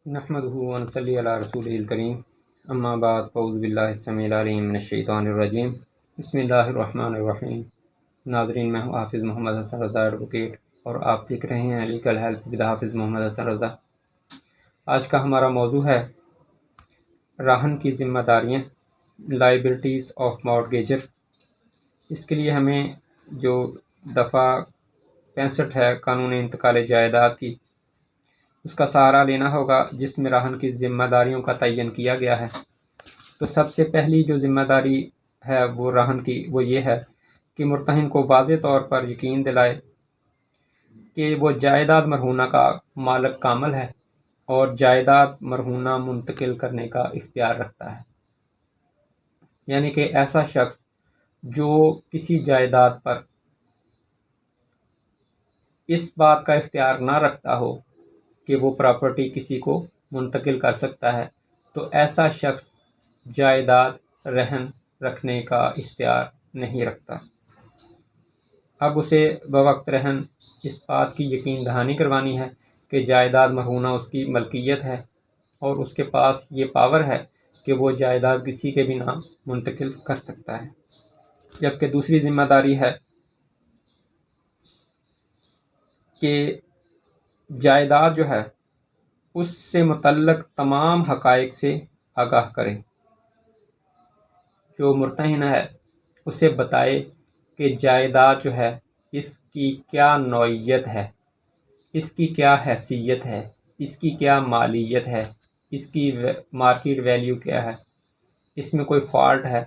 نحمده ونصلي علی رسوله الکریم اما بعد فاعوذ باللہ السمیع العلیم من الشیطان الرجیم بسم اللہ الرحمن الرحیم۔ ناظرین، میں ہوں حافظ محمد حسن رضا ایڈوکیٹ اور آپ دیکھ رہے ہیں لیگل ہیلپ ود حافظ محمد حسن رضا۔ آج کا ہمارا موضوع ہے راہن کی ذمہ داریاں، لائبلٹیز آف مارٹگیجر۔ اس کے لیے ہمیں جو دفعہ 65 ہے قانون انتقال جائیداد کی، اس کا سہارا لینا ہوگا، جس میں راہن کی ذمہ داریوں کا تعین کیا گیا ہے۔ تو سب سے پہلی جو ذمہ داری ہے وہ راہن کی وہ یہ ہے کہ مرتہن کو واضح طور پر یقین دلائے کہ وہ جائیداد مرہونہ کا مالک کامل ہے اور جائیداد مرہونہ منتقل کرنے کا اختیار رکھتا ہے۔ یعنی کہ ایسا شخص جو کسی جائیداد پر اس بات کا اختیار نہ رکھتا ہو کہ وہ پراپرٹی کسی کو منتقل کر سکتا ہے، تو ایسا شخص جائیداد رہن رکھنے کا اختیار نہیں رکھتا۔ اب اسے بوقت رہن اس بات کی یقین دہانی کروانی ہے کہ جائیداد مرہونہ اس کی ملکیت ہے اور اس کے پاس یہ پاور ہے کہ وہ جائیداد کسی کے بھی نام منتقل کر سکتا ہے۔ جبکہ دوسری ذمہ داری ہے کہ جائیداد جو ہے اس سے متعلق تمام حقائق سے آگاہ کرے۔ جو مرتہن ہے اسے بتائے کہ جائیداد جو ہے اس کی کیا نوعیت ہے، اس کی کیا حیثیت ہے، اس کی کیا مالیت ہے، اس کی مارکیٹ ویلیو کیا ہے، اس میں کوئی فالٹ ہے،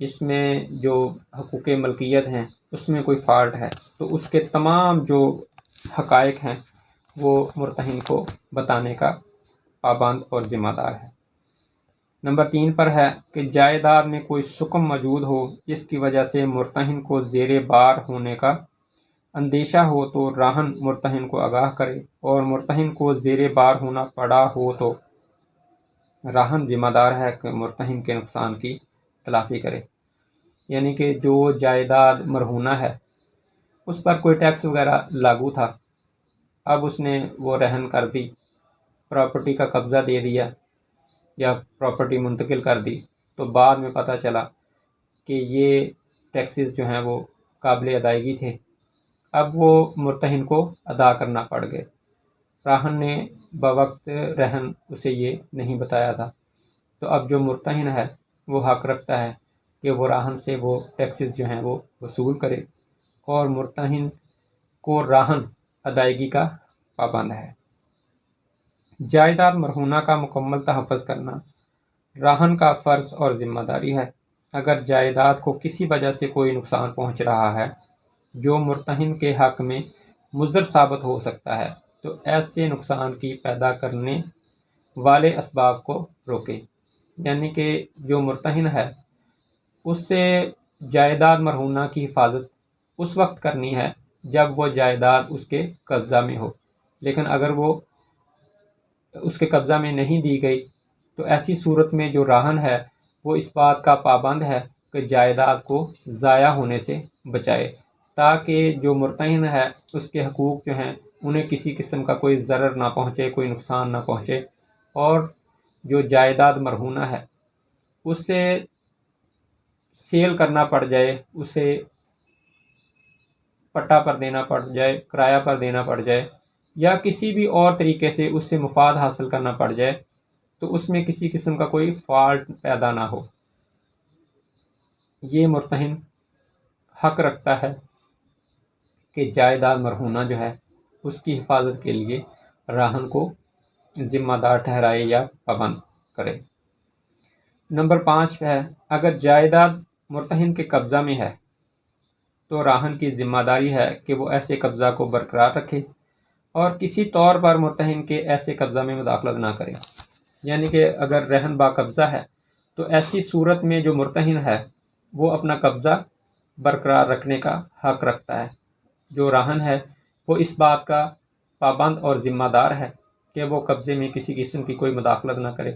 اس میں جو حقوق ملکیت ہیں اس میں کوئی فالٹ ہے، تو اس کے تمام جو حقائق ہیں وہ مرتہن کو بتانے کا پابند اور ذمہ دار ہے۔ نمبر 3 پر ہے کہ جائیداد میں کوئی سکم موجود ہو جس کی وجہ سے مرتہن کو زیر بار ہونے کا اندیشہ ہو تو راہن مرتہن کو آگاہ کرے، اور مرتہن کو زیر بار ہونا پڑا ہو تو راہن ذمہ دار ہے کہ مرتہن کے نقصان کی تلافی کرے۔ یعنی کہ جو جائیداد مرہونہ ہے اس پر کوئی ٹیکس وغیرہ لاگو تھا، اب اس نے وہ رہن کر دی، پراپرٹی کا قبضہ دے دیا یا پراپرٹی منتقل کر دی، تو بعد میں پتہ چلا کہ یہ ٹیکسز جو ہیں وہ قابل ادائیگی تھے، اب وہ مرتہن کو ادا کرنا پڑ گئے۔ راہن نے بوقت رہن اسے یہ نہیں بتایا تھا، تو اب جو مرتہن ہے وہ حق رکھتا ہے کہ وہ راہن سے وہ ٹیکسز جو ہیں وہ وصول کرے، اور مرتہن کو راہن ادائیگی کا پابند ہے۔ جائیداد مرہونہ کا مکمل تحفظ کرنا راہن کا فرض اور ذمہ داری ہے۔ اگر جائیداد کو کسی وجہ سے کوئی نقصان پہنچ رہا ہے جو مرتہن کے حق میں مضر ثابت ہو سکتا ہے، تو ایسے نقصان کی پیدا کرنے والے اسباب کو روکے۔ یعنی کہ جو مرتہن ہے اس سے جائیداد مرہونہ کی حفاظت اس وقت کرنی ہے جب وہ جائیداد اس کے قبضہ میں ہو، لیکن اگر وہ اس کے قبضہ میں نہیں دی گئی تو ایسی صورت میں جو راہن ہے وہ اس بات کا پابند ہے کہ جائیداد کو ضائع ہونے سے بچائے، تاکہ جو مرتہن ہے اس کے حقوق جو ہیں انہیں کسی قسم کا کوئی ضرر نہ پہنچے، کوئی نقصان نہ پہنچے، اور جو جائیداد مرہونہ ہے اسے سیل کرنا پڑ جائے، اسے پٹا پر دینا پڑ جائے، کرایہ پر دینا پڑ جائے، یا کسی بھی اور طریقے سے اس سے مفاد حاصل کرنا پڑ جائے، تو اس میں کسی قسم کا کوئی فالٹ پیدا نہ ہو۔ یہ مرتہن حق رکھتا ہے کہ جائیداد مرہونہ جو ہے اس کی حفاظت کے لیے راہن کو ذمہ دار ٹھہرائے یا پابند کرے۔ نمبر 5 ہے، اگر جائیداد مرتہن کے قبضہ میں ہے تو راہن کی ذمہ داری ہے کہ وہ ایسے قبضہ کو برقرار رکھے اور کسی طور پر مرتہن کے ایسے قبضہ میں مداخلت نہ کرے۔ یعنی کہ اگر رہن با قبضہ ہے تو ایسی صورت میں جو مرتہن ہے وہ اپنا قبضہ برقرار رکھنے کا حق رکھتا ہے۔ جو راہن ہے وہ اس بات کا پابند اور ذمہ دار ہے کہ وہ قبضے میں کسی قسم کی کوئی مداخلت نہ کرے،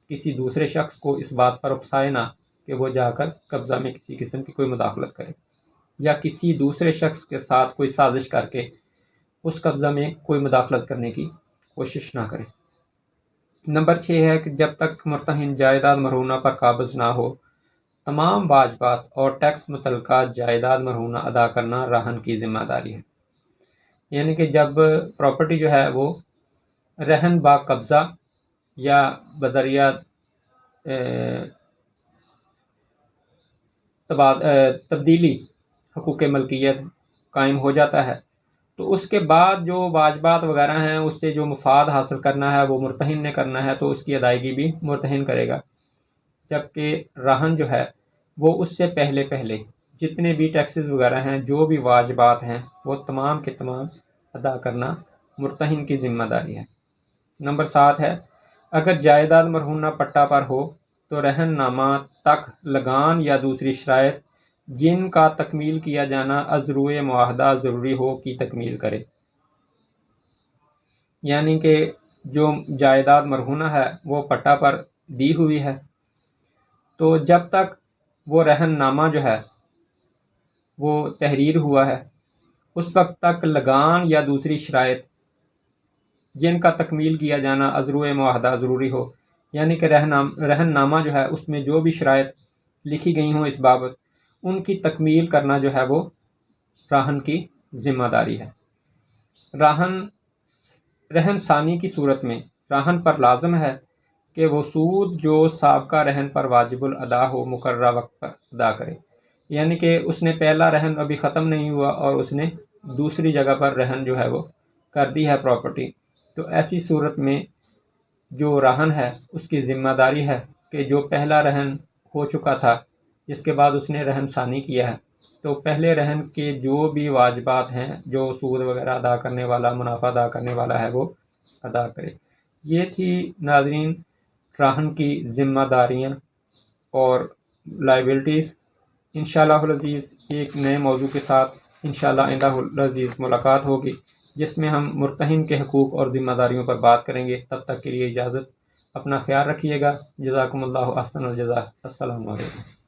کسی دوسرے شخص کو اس بات پر اکسائے نہ کہ وہ جا کر قبضہ میں کسی قسم کی کوئی مداخلت کرے، یا کسی دوسرے شخص کے ساتھ کوئی سازش کر کے اس قبضہ میں کوئی مداخلت کرنے کی کوشش نہ کرے۔ نمبر 6 ہے کہ جب تک مرتہن جائیداد مرہونہ پر قابض نہ ہو تمام واجبات اور ٹیکس متعلقہ جائیداد مرہونہ ادا کرنا راہن کی ذمہ داری ہے۔ یعنی کہ جب پراپرٹی جو ہے وہ رہن با قبضہ یا بذریعہ تبدیلی حقوق ملکیت قائم ہو جاتا ہے تو اس کے بعد جو واجبات وغیرہ ہیں اس سے جو مفاد حاصل کرنا ہے وہ مرتہن نے کرنا ہے، تو اس کی ادائیگی بھی مرتہن کرے گا، جبکہ راہن جو ہے وہ اس سے پہلے جتنے بھی ٹیکسز وغیرہ ہیں، جو بھی واجبات ہیں، وہ تمام کے تمام ادا کرنا مرتہن کی ذمہ داری ہے۔ نمبر 7 ہے اگر جائیداد مرہونہ پٹا پر ہو تو رہن نامہ تک لگان یا دوسری شرائط جن کا تکمیل کیا جانا ازروع معاہدہ ضروری ہو کی تکمیل کرے۔ یعنی کہ جو جائیداد مرہونہ ہے وہ پٹا پر دی ہوئی ہے، تو جب تک وہ رہن نامہ جو ہے وہ تحریر ہوا ہے اس وقت تک لگان یا دوسری شرائط جن کا تکمیل کیا جانا ازروع معاہدہ ضروری ہو، یعنی کہ رہن نامہ جو ہے اس میں جو بھی شرائط لکھی گئی ہوں اس بابت ان کی تکمیل کرنا جو ہے وہ راہن کی ذمہ داری ہے۔ رہن ثانی کی صورت میں راہن پر لازم ہے کہ وہ سود جو سابقہ رہن پر واجب الادا ہو مقررہ وقت پر ادا کرے، یعنی کہ اس نے پہلا رہن ابھی ختم نہیں ہوا اور اس نے دوسری جگہ پر رہن جو ہے وہ کر دی ہے پراپرٹی، تو ایسی صورت میں جو راہن ہے اس کی ذمہ داری ہے کہ جو پہلا رہن ہو چکا تھا جس کے بعد اس نے رہن ثانی کیا ہے تو پہلے رہن کے جو بھی واجبات ہیں جو سود وغیرہ ادا کرنے والا، منافع ادا کرنے والا ہے وہ ادا کرے۔ یہ تھی ناظرین راہن کی ذمہ داریاں اور لائبلٹیز۔ انشاءاللہ العزیز ایک نئے موضوع کے ساتھ انشاءاللہ آئندہ العزیز ملاقات ہوگی جس میں ہم مرتہن کے حقوق اور ذمہ داریوں پر بات کریں گے۔ تب تک کے لیے اجازت، اپنا خیال رکھیے گا۔ جزاکم اللہ احسن الجزا۔ السلام علیکم۔